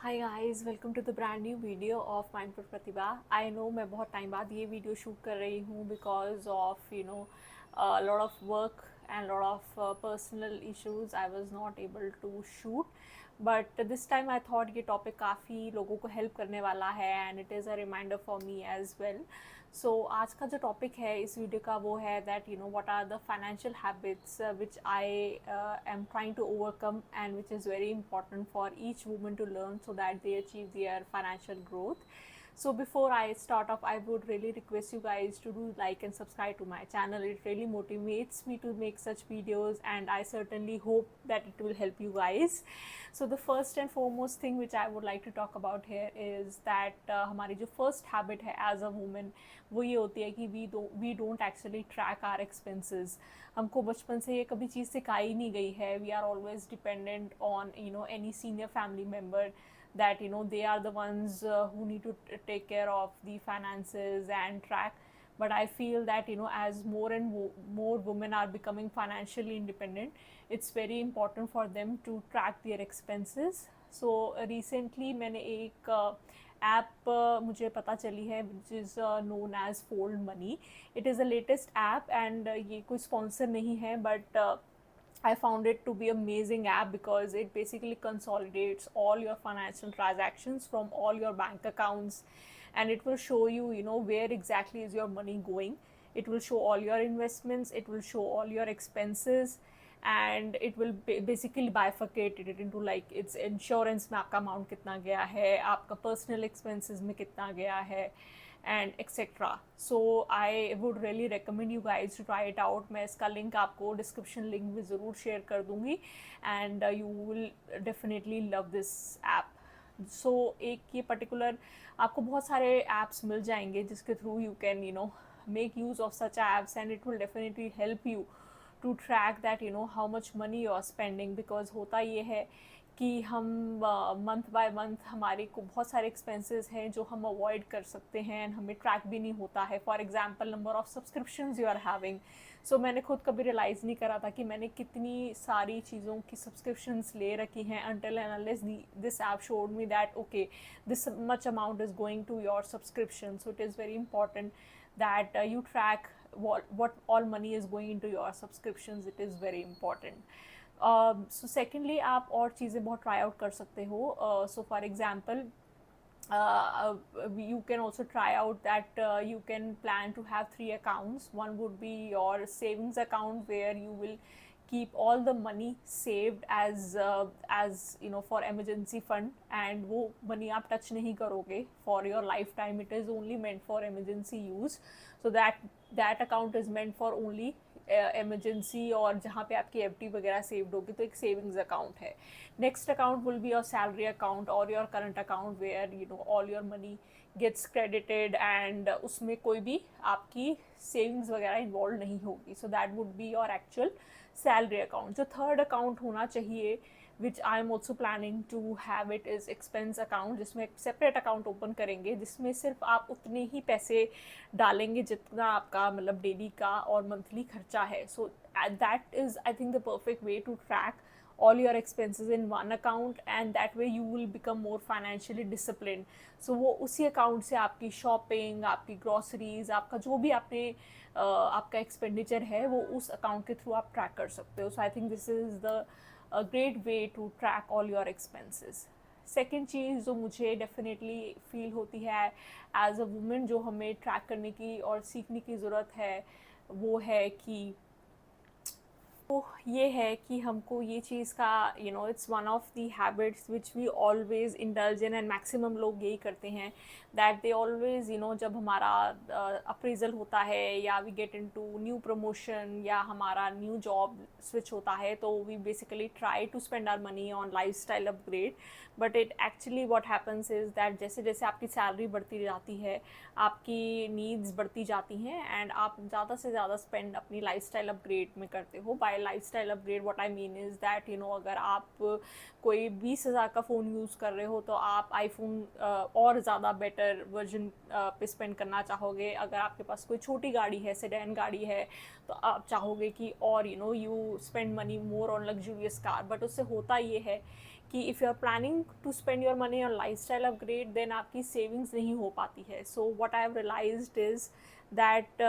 Hi guys, welcome to the brand new video of mindful Pratibha. I know मैं बहुत time बाद ये video shoot कर रही हूँ because of lot of work and lot of personal issues. I was not able to shoot, but this time I thought ये topic काफ़ी लोगों को हेल्प करने वाला है and it is a reminder for me as well. So आज का जो टॉपिक है इस वीडियो का वो है that what are the financial habits which I am trying to overcome and which is very important for each woman to learn so that they achieve their financial growth. So before I start off, I would really request you guys to do like and subscribe to my channel. It really motivates me to make such videos and I certainly hope that it will help you guys. So the first and foremost thing which I would like to talk about here is that हमारी जो first habit है as a woman वो ये होती है कि we don't actually track our expenses. हमको बचपन से ये कभी चीज़ सिखाई नहीं गई है. We are always dependent on any senior family member that they are the ones who need to take care of the finances and track. But I feel that as more and more women are becoming financially independent, it's very important for them to track their expenses. So recently मैंने एक app मुझे पता चली है which is known as Fold Money. It is the latest app and ये कोई sponsor नहीं है, but I found it to be an amazing app because it basically consolidates all your financial transactions from all your bank accounts, and it will show you, where exactly is your money going. It will show all your investments, it will show all your expenses, and it will basically bifurcate it into like its insurance में आपका amount कितना गया है, आपका personal expenses में कितना गया है, and etc. So I would really recommend you guys to try it out. मैं इसका लिंक आपको डिस्क्रिप्शन लिंक में ज़रूर शेयर कर दूँगी and you will definitely love this app. So एक ये पर्टिकुलर आपको बहुत सारे apps मिल जाएंगे जिसके through you can make use of such apps and it will definitely help you to track that how much money you are spending. Because होता ये है कि हम मंथ बाय मंथ हमारे को बहुत सारे एक्सपेंसेस हैं जो हम अवॉइड कर सकते हैं एंड हमें ट्रैक भी नहीं होता है. For example number of subscriptions you are having. So मैंने खुद कभी रियलाइज़ नहीं करा था कि मैंने कितनी सारी चीज़ों की सब्सक्रिप्शंस ले रखी हैं until and unless this app showed me that okay, this much amount is going to your subscription. So it is very important that you track what all money is going into your subscriptions. It is very important. So secondly आप और चीज़ें बहुत try out कर सकते हो. So for example you can also try out that you can plan to have 3 accounts. One would be your savings account where you will keep all the money saved as for emergency fund, and वो money आप touch नहीं करोगे for your lifetime. It is only meant for emergency use. So that account is meant for only emergency और जहाँ पे आपकी FD वगैरह saved होगी, तो एक सेविंग्स अकाउंट है. Next account will be your salary account और your current account where all your money gets credited and उसमें कोई भी आपकी सेविंग्स वगैरह इन्वॉल्व नहीं होगी. So that would be your actual salary account. जो थर्ड अकाउंट होना चाहिए which I am also planning to have it is expense account, जिसमें एक सेपरेट अकाउंट ओपन करेंगे जिसमें सिर्फ आप उतने ही पैसे डालेंगे जितना आपका मतलब डेली का और मंथली खर्चा है. So that is I think the perfect way to track all your expenses in one account and that way you will become more financially disciplined. So वो उसी अकाउंट से आपकी शॉपिंग, आपकी ग्रॉसरीज, आपका जो भी आपने आपका एक्सपेंडिचर है वो उस अकाउंट के थ्रू आप ट्रैक कर सकते हो. So I think this is the great way to track all your expenses. Second चीज़ जो मुझे डेफिनेटली फील होती है एज अ वुमेन जो हमें ट्रैक करने की और सीखने की ज़रूरत है वो है कि तो ये है कि हमको ये चीज़ का it's one of the habits which we always indulge in and maximum लोग यही करते हैं दैट दे ऑलवेज जब हमारा अप्रेजल होता है या we get into new promotion या हमारा न्यू जॉब स्विच होता है तो we basically try to spend our money on lifestyle upgrade. But it actually what happens is that जैसे जैसे आपकी सैलरी बढ़ती जाती है आपकी नीड्स बढ़ती जाती हैं एंड आप ज़्यादा से ज़्यादा स्पेंड अपनी लाइफस्टाइल अपग्रेड में करते हो. By lifestyle upgrade what I mean is that अगर आप कोई 20,000 का फ़ोन यूज़ कर रहे हो तो आप आईफोन और ज़्यादा बेटर वर्जन पे स्पेंड करना चाहोगे. अगर आपके पास कोई छोटी गाड़ी है, सेडान गाड़ी है, तो आप चाहोगे कि और you spend money more on luxurious car. But उससे होता ये है कि if you are planning to spend your money on lifestyle upgrade then आपकी सेविंग्स नहीं हो पाती है. So what I have realised is that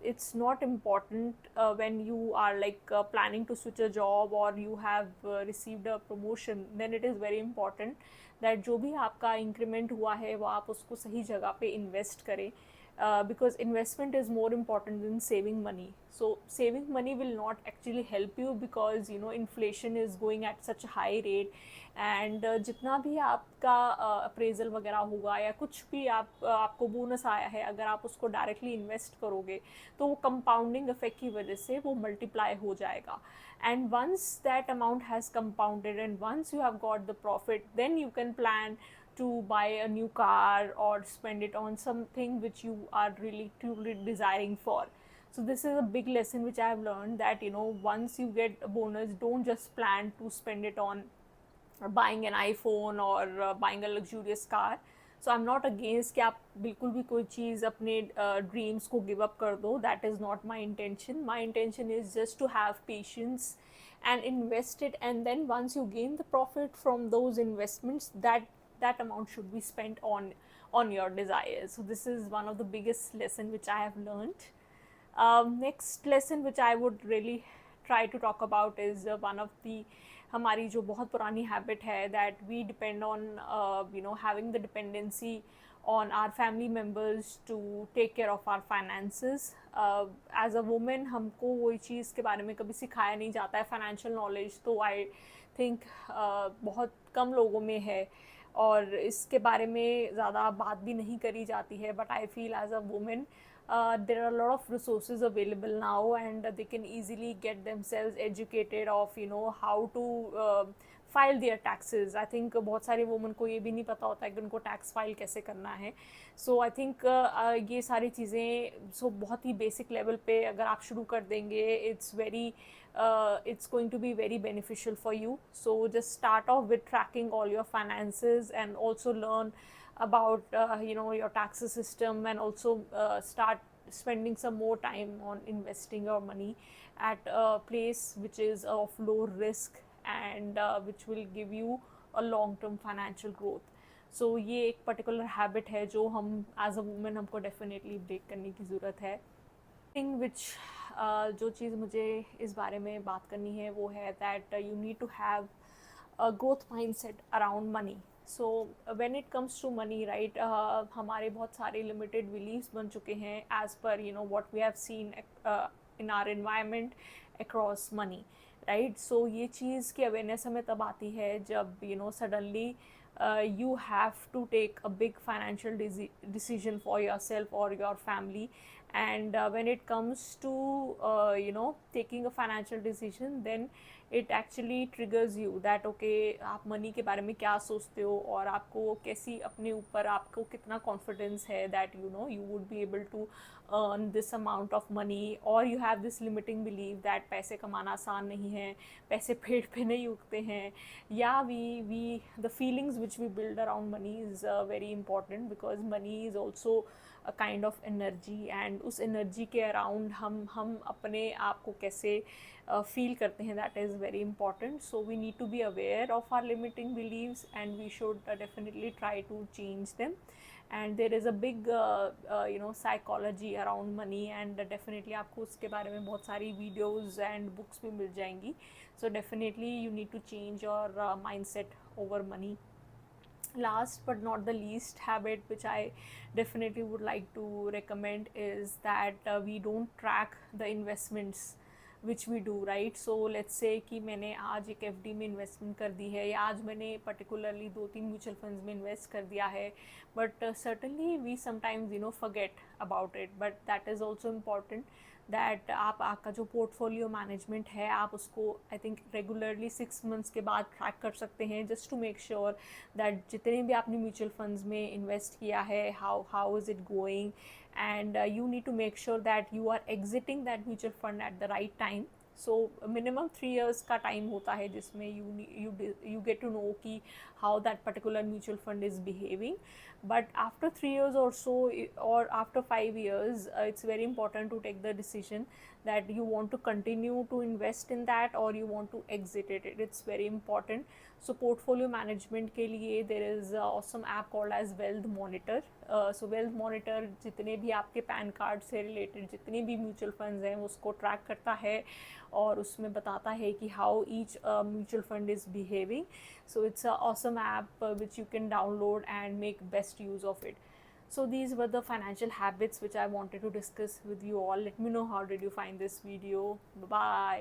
it's not important when you are like planning to switch a job or you have received a promotion, then it is very important that जो भी आपका increment हुआ है वो आप उसको सही जगह पे इन्वेस्ट करें, because investment is more important than saving money. So saving money will not actually help you because you know inflation is going at such a high rate, and जितना भी आपका अप्रेजल वगैरह होगा या कुछ भी आपको बोनस आया है, अगर आप उसको डायरेक्टली इन्वेस्ट करोगे तो वो कंपाउंडिंग इफेक्ट की वजह से वो मल्टीप्लाई हो जाएगा. And once that amount has compounded and once you have got the profit, then you can plan to buy a new car or spend it on something which you are really truly desiring for. So this is a big lesson which I have learned, that you know once you get a bonus, don't just plan to spend it on buying an iPhone or buying a luxurious car. So I'm not against कि आप बिल्कुल भी कोई चीज़ अपने dreams को give up कर दो. That is not my intention. My intention is just to have patience and invest it, and then once you gain the profit from those investments, that amount should be spent on your desires. So this is one of the biggest lesson which I have learned. Next lesson which I would really try to talk about is one of the हमारी जो बहुत पुरानी habit है, that we depend on you know having the dependency on our family members to take care of our finances. As a woman हमको वही चीज़ के बारे में कभी सिखाया नहीं जाता है. फाइनेंशियल नॉलेज तो आई थिंक बहुत कम लोगों में है और इसके बारे में ज़्यादा बात भी नहीं करी जाती है. But I feel as a women there are a lot of resources available now, and they can easily get themselves educated of you know how to file their taxes. I think बहुत सारे woman को ये भी नहीं पता होता है कि उनको टैक्स फाइल कैसे करना है. सो आई थिंक ये सारी चीज़ें बहुत ही बेसिक लेवल पे अगर आप शुरू कर देंगे, it's going to be very beneficial for you. So just start off with tracking all your finances and also learn about you know your taxes system, and also start spending some more time on investing your money at a place which is of low risk and which will give you a long term financial growth. So ये एक particular habit है जो हम as a woman हमको definitely break करने की ज़रूरत है. thing which जो चीज़ मुझे इस बारे में बात करनी है वो है that you need to have a growth mindset around money. So when it comes to money, right, हमारे बहुत सारे limited beliefs बन चुके हैं as per you know what we have seen in our environment across money, right? So ये चीज़ की awareness हमें तब आती है जब you know suddenly you have to take a big financial decision for yourself or your family. And when it comes to you know taking a financial decision, then it actually triggers you that okay आप money के बारे में क्या सोचते हो और आपको कैसी अपने ऊपर आपको कितना कॉन्फिडेंस है that you know you would be able to earn this amount of money, or you have this limiting belief that पैसे कमाना आसान नहीं है, पैसे पेट पे नहीं उगते हैं. Yeah, we the feelings which we build around money is very important, because money is also a kind of energy, and उस energy के around हम अपने आप को कैसे feel करते हैं, that is very important. So we need to be aware of our limiting beliefs, and we should definitely try to change them. And there is a big you know psychology around money, and definitely आपको उसके बारे में बहुत सारी videos and books भी मिल जाएंगी. So definitely you need to change your mindset over money. Last but not the least habit which I definitely would like to recommend is that we don't track the investments which we do, right? So let's say कि मैंने आज एक FD में investment कर दी है, या आज मैंने पर्टिकुलरली 2-3 म्यूचुअल फंड्स में इन्वेस्ट कर दिया है, but certainly we sometimes you know forget about it. But that is also important that आपका जो पोर्टफोलियो मैनेजमेंट है आप उसको आई थिंक रेगुलरली 6 मंथ्स के बाद ट्रैक कर सकते हैं, just to make sure that जितने भी आपने म्यूचुअल फंड्स में इन्वेस्ट किया है how is it going, and you need to make sure that you are exiting that mutual fund at the right time. So minimum 3 years का time होता है जिसमें you get to know कि how that particular mutual fund is behaving. But after 3 years or so, or after 5 years, it's very important to take the decision that you want to continue to invest in that or you want to exit it. It's very important. So portfolio management के लिए there is a awesome app called as Wealth Monitor. So Wealth Monitor जितने भी आपके pan card से related जितने भी mutual funds हैं उसको ट्रैक करता है और उसमें बताता है कि how each mutual fund is behaving. So it's a awesome app which you can download and make best use of it. So these were the financial habits which I wanted to discuss with you all. Let me know how did you find this video. Bye bye.